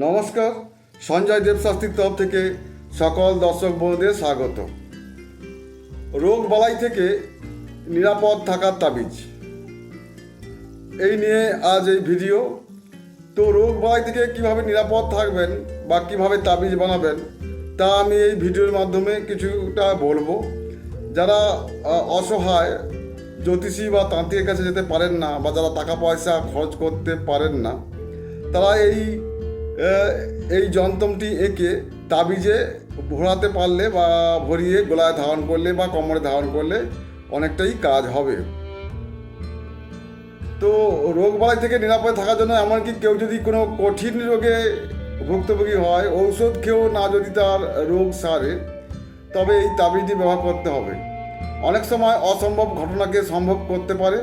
নমস্কার, সঞ্জয় দেবশাস্ত্রীর তরফ থেকে সকল দর্শক বন্ধুদের স্বাগত। রোগ বালাই থেকে নিরাপদ থাকার তাবিজ, এই নিয়ে আজ এই ভিডিও। তো রোগ বালাই থেকে কীভাবে নিরাপদ থাকবেন বা কীভাবে তাবিজ বানাবেন তা আমি এই ভিডিওর মাধ্যমে কিছুটা বলবো। যারা অসহায়, জ্যোতিষী বা তান্ত্রিকের কাছে যেতে পারেন না বা যারা টাকা পয়সা খরচ করতে পারেন না, তারা এই যন্ত্রটি এঁকে তাবিজে ভরাতে পারলে বা ভরিয়ে গলায় ধারণ করলে বা কোমরে ধারণ করলে অনেকটাই কাজ হবে। তো রোগ বালাই থেকে নিরাপদে থাকার জন্য এমনকি কেউ যদি কোনো কঠিন রোগে ভুক্তভোগী হয়, ঔষধ খেয়েও না যদি তার রোগ সারে, তবে এই তাবিজটি ব্যবহার করতে হবে। অনেক সময় অসম্ভব ঘটনাকে সম্ভব করতে পারে,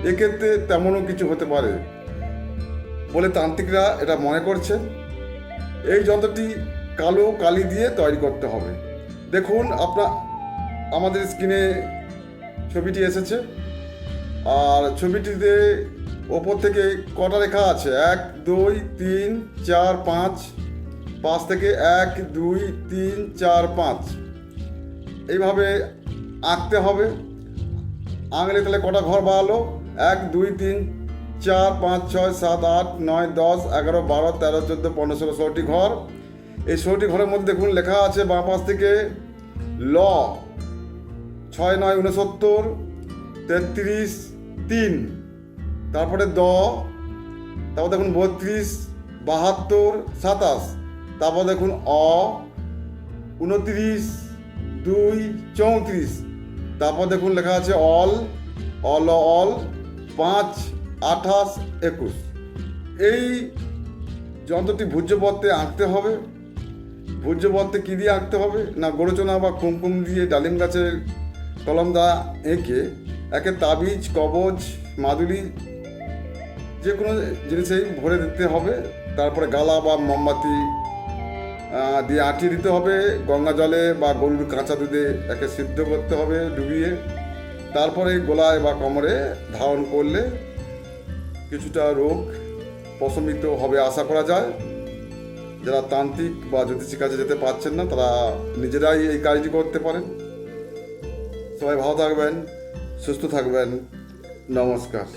এক্ষেত্রে তেমনও কিছু হতে পারে বলে তান্ত্রিকরা এটা মনে করছেন। এই যন্ত্রটি কালো কালি দিয়ে তৈরি করতে হবে। দেখুন, আমাদের স্ক্রিনে ছবিটি এসেছে, আর ছবিটিতে ওপর থেকে কটা রেখা আছে, 1 2 3 4 5, পাশ থেকে 1 2 3 4 5 এইভাবে আঁকতে হবে। আঁকলে তাহলে কটা ঘর বাড়ালো, 1 2 3 4 5 6 7 8 9 10 11 12 13 14 15 16 16টি ঘর। এই 16টি ঘরের মধ্যে দেখুন লেখা আছে বাঁ পাশ থেকে ল 6 9 69 33 3, তারপরে দ, তারপর দেখুন 32 72 27, তারপর দেখুন অ 29 2 34, তারপর দেখুন লেখা আছে অল অল অল 5 28 21। এই যন্ত্রটি ভূর্যপত্রে আঁকতে হবে। ভূর্যপত্রে কী দিয়ে আঁকতে হবে না, গোরচনা বা কুমকুম দিয়ে ডালিম গাছের কলম দ্বারা এঁকে একে তাবিজ, কবজ, মাদুলি যে কোনো জিনিসেই ভরে দিতে হবে। তারপরে গালা বা মোমবাতি দিয়ে আঁটিয়ে দিতে হবে। গঙ্গা জলে বা গরুর কাঁচা দুধে একে সিদ্ধ করতে হবে ডুবিয়ে। তারপরে গলায় বা কোমরে ধারণ করলে কিছুটা রোগ প্রশমিত হবে আশা করা যায়। যারা তান্ত্রিক বা জ্যোতিষীর কাছে যেতে পারছেন না, তারা নিজেরাই এই কাজটি করতে পারেন। সবাই ভালো থাকবেন, সুস্থ থাকবেন। নমস্কার।